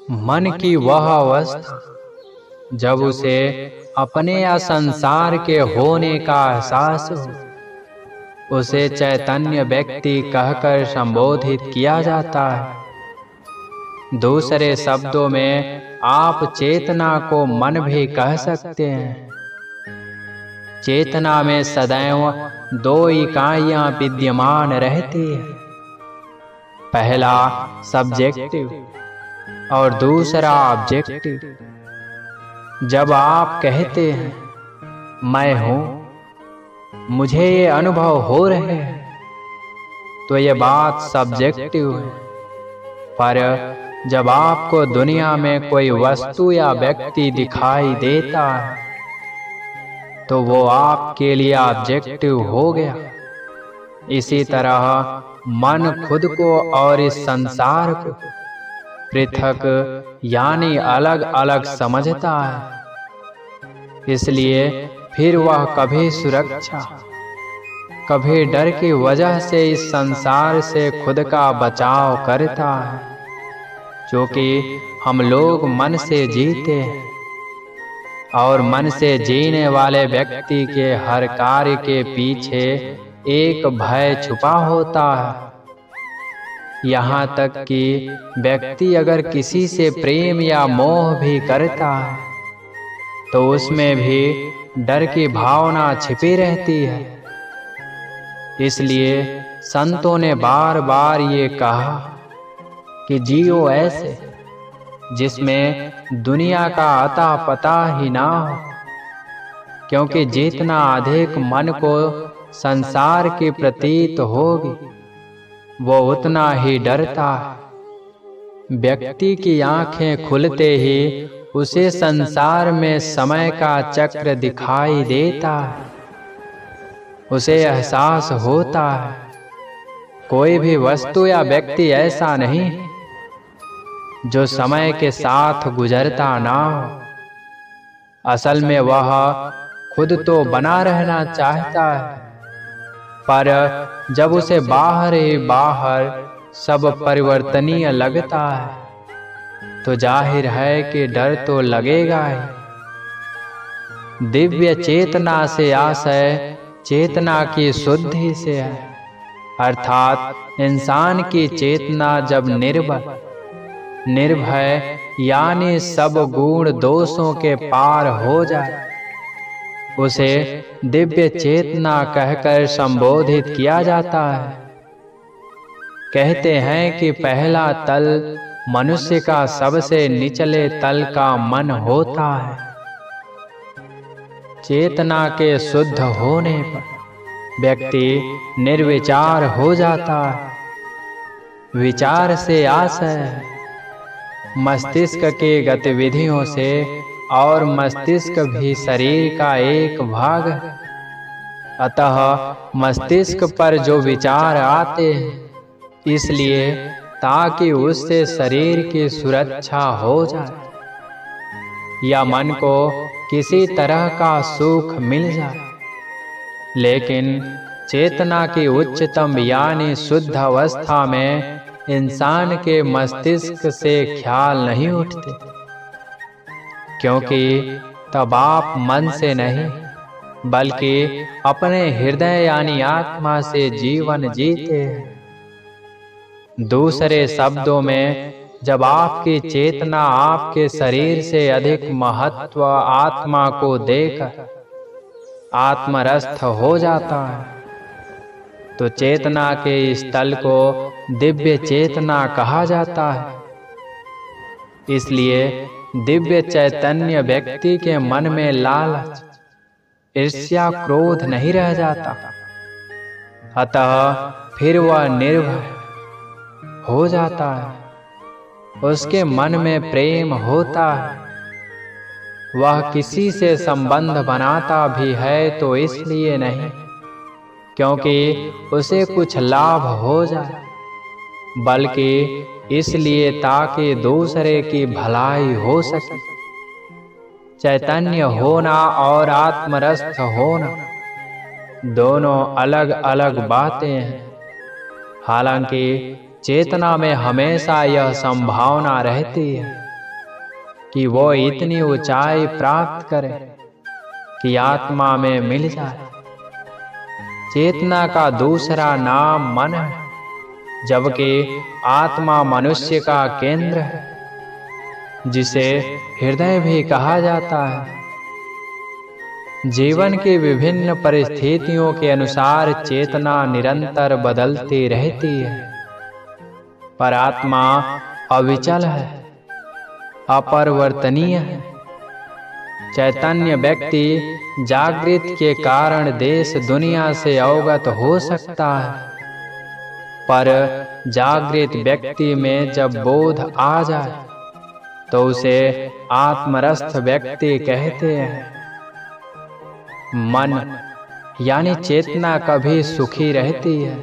मन की वह अवस्था जब उसे अपने या संसार के होने का एहसास हो, उसे चैतन्य व्यक्ति कहकर संबोधित किया जाता है। दूसरे शब्दों में आप चेतना को मन भी कह सकते हैं। चेतना में सदैव दो इकाइयां विद्यमान रहती है, पहला सब्जेक्टिव और दूसरा ऑब्जेक्टिव। जब आप कहते हैं मैं हूं, मुझे ये अनुभव हो रहे हैं, तो ये बात सब्जेक्टिव है। पर जब आपको दुनिया में कोई वस्तु या व्यक्ति दिखाई देता है, तो वो आपके लिए ऑब्जेक्टिव हो गया। इसी तरह मन खुद को और इस संसार को पृथक यानी अलग अलग समझता है। इसलिए फिर वह कभी सुरक्षा, कभी डर की वजह से इस संसार से खुद का बचाव करता है, क्योंकि हम लोग मन से जीते हैं और मन से जीने वाले व्यक्ति के हर कार्य के पीछे एक भय छुपा होता है। यहाँ तक कि व्यक्ति अगर किसी से प्रेम या मोह भी करता है, तो उसमें भी डर की भावना छिपी रहती है। इसलिए संतों ने बार बार ये कहा कि जियो ऐसे जिसमें दुनिया का अता पता ही ना हो, क्योंकि जितना अधिक मन को संसार की प्रतीत होगी, वो उतना ही डरता है। व्यक्ति की आंखें खुलते ही उसे संसार में समय का चक्र दिखाई देता है। उसे एहसास होता है कोई भी वस्तु या व्यक्ति ऐसा नहीं जो समय के साथ गुजरता ना हो। असल में वह खुद तो बना रहना चाहता है, पर जब उसे बाहर ही बाहर सब परिवर्तनीय लगता है, तो जाहिर है कि डर तो लगेगा ही। दिव्य चेतना से आशय चेतना की शुद्धि से है, अर्थात इंसान की चेतना जब निर्भय यानी सब गुण दोषों के पार हो जाए, उसे दिव्य चेतना कहकर संबोधित किया जाता है। कहते हैं कि पहला तल मनुष्य का सबसे निचले तल का मन होता है। चेतना के शुद्ध होने पर व्यक्ति निर्विचार हो जाता है। विचार से आशय है मस्तिष्क की गतिविधियों से, और मस्तिष्क भी शरीर का एक भाग है। अतः मस्तिष्क पर जो विचार आते हैं, इसलिए ताकि उससे शरीर की सुरक्षा हो जाए या मन को किसी तरह का सुख मिल जाए। लेकिन चेतना की उच्चतम यानी शुद्ध अवस्था में इंसान के मस्तिष्क से ख्याल नहीं उठते, क्योंकि तब आप मन से नहीं बल्कि अपने हृदय यानी आत्मा से जीवन जीते हैं। दूसरे शब्दों में, जब आपकी चेतना आपके शरीर से अधिक महत्व आत्मा को देकर आत्मरस्त हो जाता है, तो चेतना के इस तल को दिव्य चेतना कहा जाता है। इसलिए दिव्य चैतन्य व्यक्ति के मन में लालच, ईर्ष्या, क्रोध नहीं रह जाता। अतः फिर वह निर्भय हो जाता है। उसके मन में प्रेम होता है। वह किसी से संबंध बनाता भी है तो इसलिए नहीं क्योंकि उसे कुछ लाभ हो जाए, बल्कि इसलिए ताकि दूसरे की भलाई हो सके। चैतन्य होना और आत्मरस्त होना दोनों अलग अलग बातें हैं। हालांकि चेतना में हमेशा यह संभावना रहती है कि वो इतनी ऊंचाई प्राप्त करे कि आत्मा में मिल जाए। चेतना का दूसरा नाम मन है, जबकि आत्मा मनुष्य का केंद्र है, जिसे हृदय भी कहा जाता है। जीवन की विभिन्न परिस्थितियों के अनुसार चेतना निरंतर बदलती रहती है, पर आत्मा अविचल है, अपरिवर्तनीय है। चैतन्य व्यक्ति जागृत के कारण देश दुनिया से अवगत हो सकता है, पर जागृत व्यक्ति में जब बोध आ जाए तो उसे आत्मरस्थ व्यक्ति कहते हैं। मन यानी चेतना कभी सुखी रहती है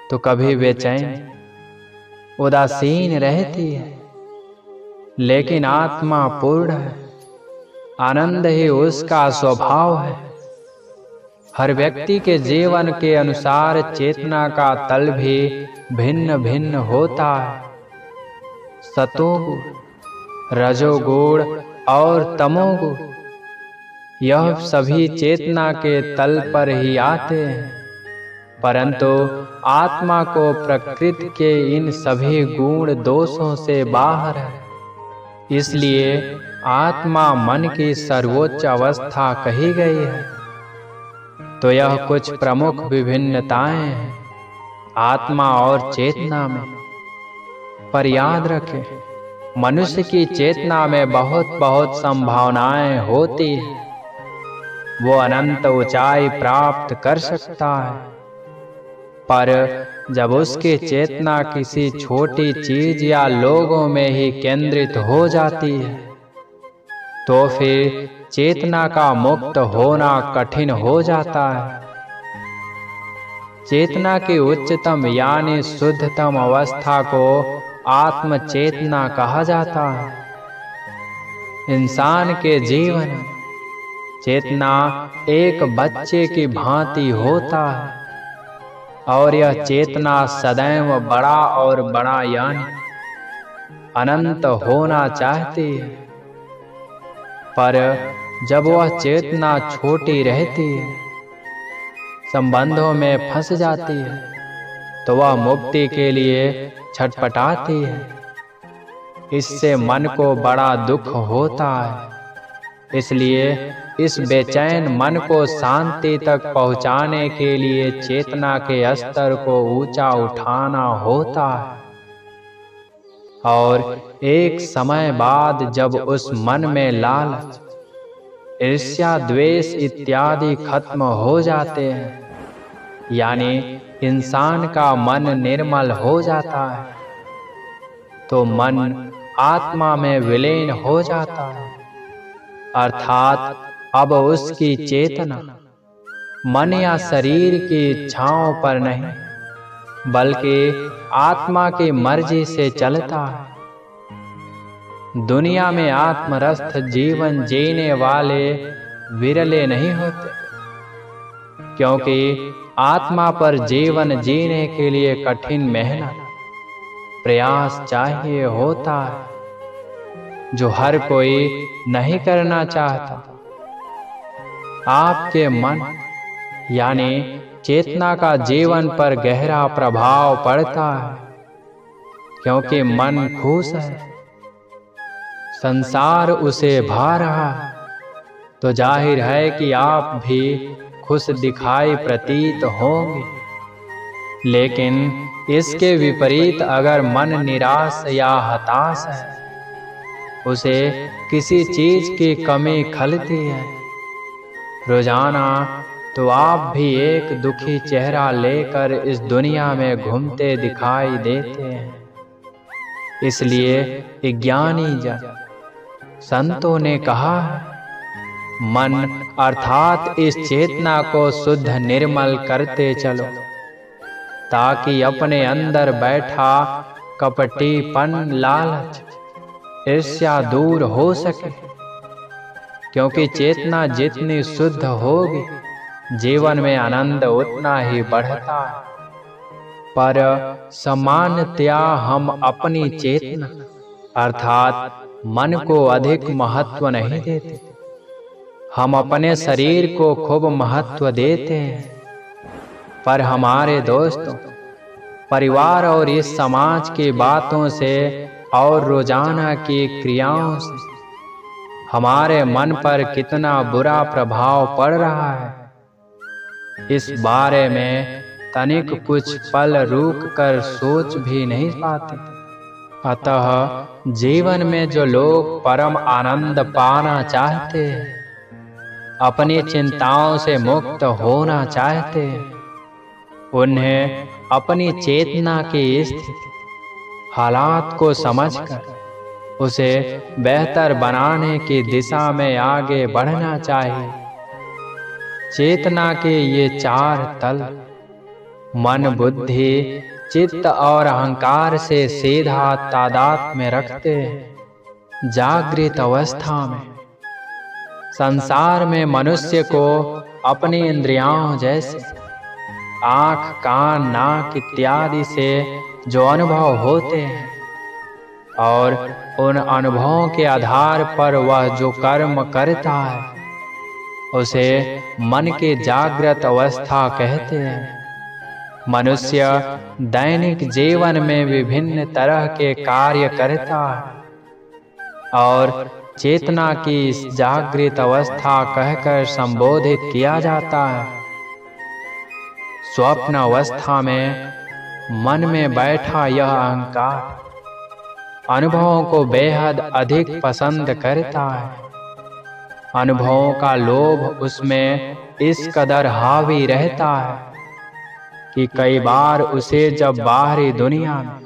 तो कभी बेचैन उदासीन रहती है, लेकिन आत्मा पूर्ण है, आनंद ही उसका स्वभाव है। हर व्यक्ति के जीवन के अनुसार चेतना का तल भी भिन्न भिन्न होता है। सतोगुण, रजोगुण और तमोगुण, यह सभी चेतना के तल पर ही आते हैं, परंतु आत्मा को प्रकृति के इन सभी गुण दोषों से बाहर है। इसलिए आत्मा मन की सर्वोच्च अवस्था कही गई है। तो यह कुछ प्रमुख विभिन्नताएं हैं आत्मा और चेतना में। पर याद रखें, मनुष्य की चेतना में बहुत बहुत संभावनाएं होती हैं। वो अनंत ऊंचाई प्राप्त कर सकता है, पर जब उसकी चेतना किसी छोटी चीज या लोगों में ही केंद्रित हो जाती है, तो फिर चेतना का मुक्त होना कठिन हो जाता है। चेतना की उच्चतम यानी शुद्धतम अवस्था को आत्म चेतना कहा जाता है। इंसान के जीवन में चेतना एक बच्चे की भांति होता है, और यह चेतना सदैव बड़ा और बड़ा यानी अनंत होना चाहती है। पर जब वह चेतना छोटी रहती है, संबंधों में फंस जाती है, तो वह मुक्ति के लिए छटपटाती है। इससे मन को बड़ा दुख होता है। इसलिए इस बेचैन मन को शांति तक पहुंचाने के लिए चेतना के स्तर को ऊंचा उठाना होता है। और एक समय बाद जब उस मन में लालच, ईर्ष्या, द्वेष इत्यादि खत्म हो जाते हैं, यानी इंसान का मन निर्मल हो जाता है, तो मन आत्मा में विलीन हो जाता है। अर्थात अब उसकी चेतना मन या शरीर की इच्छाओं पर नहीं, बल्कि आत्मा की मर्जी से चलता है। दुनिया में आत्मरस्थ जीवन जीने वाले विरले नहीं होते, क्योंकि आत्मा पर जीवन जीने के लिए कठिन मेहनत, प्रयास चाहिए होता है, जो हर कोई नहीं करना चाहता। आपके मन यानी चेतना का जीवन पर गहरा प्रभाव पड़ता है, क्योंकि मन खुश है, संसार उसे भा रहा है, तो जाहिर है कि आप भी खुश दिखाई प्रतीत होंगे। लेकिन इसके विपरीत अगर मन निराश या हताश है, उसे किसी चीज की कमी खलती है रोजाना, तो आप भी एक दुखी चेहरा लेकर इस दुनिया में घूमते दिखाई देते हैं। इसलिए ज्ञानी जन संतों ने कहा है, मन अर्थात इस चेतना को शुद्ध निर्मल करते चलो, ताकि अपने अंदर बैठा कपटीपन, लालच, ईर्ष्या दूर हो सके। क्योंकि चेतना जितनी शुद्ध होगी, जीवन में आनंद उतना ही बढ़ता है। पर सामान्यतया हम अपनी चेतना अर्थात मन को अधिक महत्व नहीं देते। हम अपने शरीर को खूब महत्व देते हैं, पर हमारे दोस्तों, परिवार और इस समाज की बातों से और रोजाना की क्रियाओं से हमारे मन पर कितना बुरा प्रभाव पड़ रहा है, इस बारे में तनिक कुछ पल रुक कर सोच भी नहीं पाते। अतः जीवन में जो लोग परम आनंद पाना चाहते हैं, अपनी चिंताओं से मुक्त होना चाहते हैं, उन्हें अपनी चेतना की स्थिति, हालात को समझकर उसे बेहतर बनाने की दिशा में आगे बढ़ना चाहिए। चेतना के ये चार तल मन, बुद्धि, चित्त और अहंकार से सीधा तादाद में रखते हैं। जागृत अवस्था में संसार में मनुष्य को अपनी इंद्रियों जैसे आँख, कान, नाक इत्यादि से जो अनुभव होते हैं और उन अनुभवों के आधार पर वह जो कर्म करता है, उसे मन की जागृत अवस्था कहते हैं। मनुष्य दैनिक जीवन में विभिन्न तरह के कार्य करता है और चेतना की इस जागृत अवस्था कहकर संबोधित किया जाता है। स्वप्न अवस्था में मन में बैठा यह अहंकार अनुभवों को बेहद अधिक पसंद करता है। अनुभवों का लोभ उसमें इस कदर हावी रहता है कि कई बार उसे जब बाहरी दुनिया में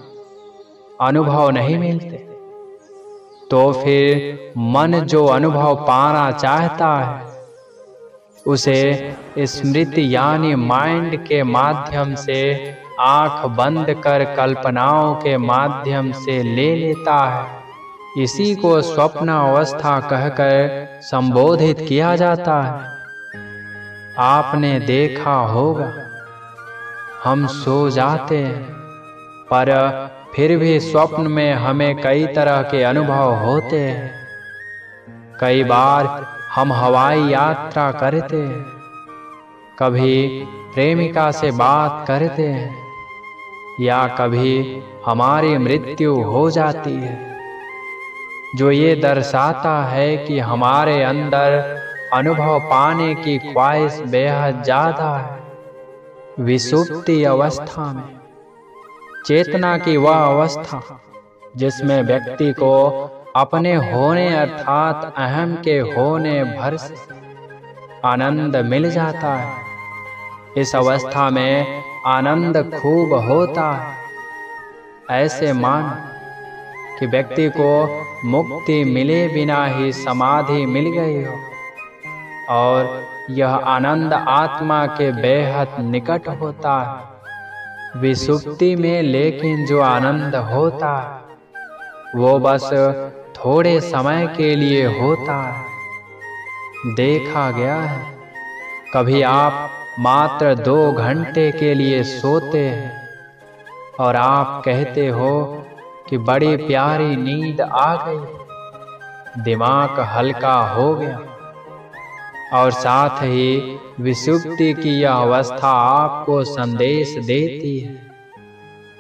अनुभव नहीं मिलते, तो फिर मन जो अनुभव पाना चाहता है, उसे स्मृति यानी माइंड के माध्यम से आंख बंद कर कल्पनाओं के माध्यम से ले लेता है। इसी को स्वप्न अवस्था कहकर संबोधित किया जाता है। आपने देखा होगा, हम सो जाते हैं, पर फिर भी स्वप्न में हमें कई तरह के अनुभव होते हैं। कई बार हम हवाई यात्रा करते हैं, कभी प्रेमिका से बात करते हैं, या कभी हमारी मृत्यु हो जाती है, जो ये दर्शाता है कि हमारे अंदर अनुभव पाने की ख्वाहिश बेहद ज्यादा है। विसुप्ति अवस्था में चेतना की वह अवस्था जिसमें व्यक्ति को अपने होने अर्थात अहम के होने भर से आनंद मिल जाता है। इस अवस्था में आनंद खूब होता है। ऐसे मान कि व्यक्ति को मुक्ति मिले बिना ही समाधि मिल गई हो और यह आनंद आत्मा के बेहद निकट होता है। विसुप्ति में लेकिन जो आनंद होता है वो बस थोड़े समय के लिए होता है। देखा गया है, कभी आप मात्र 2 घंटे के लिए सोते हैं और आप कहते हो कि बड़ी प्यारी नींद आ गई, दिमाग हल्का हो गया, और साथ ही विसुप्ति की यह अवस्था आपको संदेश देती है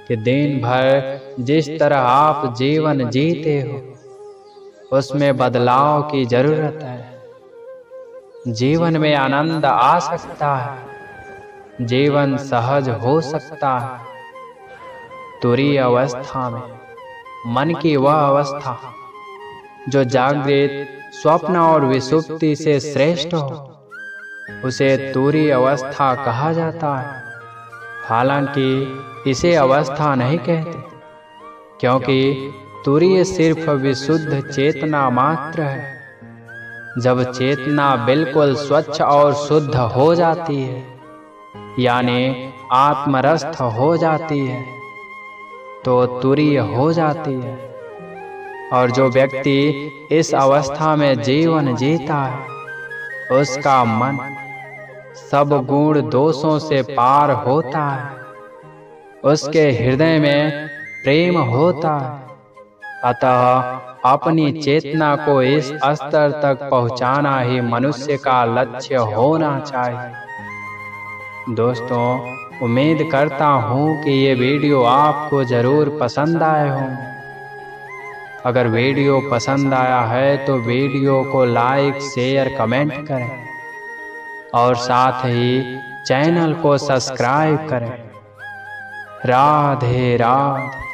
कि दिन भर जिस तरह आप जीवन जीते हो उसमें बदलाव की जरूरत है। जीवन में आनंद आ सकता है, जीवन सहज हो सकता है। तुरीय अवस्था में मन की वह अवस्था जो जागृत, स्वप्न और विसुप्ति से श्रेष्ठ हो, उसे तुरीय अवस्था कहा जाता है। हालांकि इसे अवस्था नहीं कहते, क्योंकि तुरीय सिर्फ विशुद्ध चेतना मात्र है। जब चेतना बिल्कुल स्वच्छ और शुद्ध हो जाती है, यानी आत्मरस्थ हो जाती है, तो तुरीय हो जाती है। और जो व्यक्ति इस अवस्था में जीवन जीता है, उसका मन सब गुण दोषों से पार होता है। उसके हृदय में प्रेम होता है अतः अपनी चेतना को इस स्तर तक पहुंचाना ही मनुष्य का लक्ष्य होना चाहिए। दोस्तों, उम्मीद करता हूं कि ये वीडियो आपको जरूर पसंद आए होंगे। अगर वीडियो पसंद आया है तो वीडियो को लाइक, शेयर, कमेंट करें और साथ ही चैनल को सब्सक्राइब करें। राधे राधे।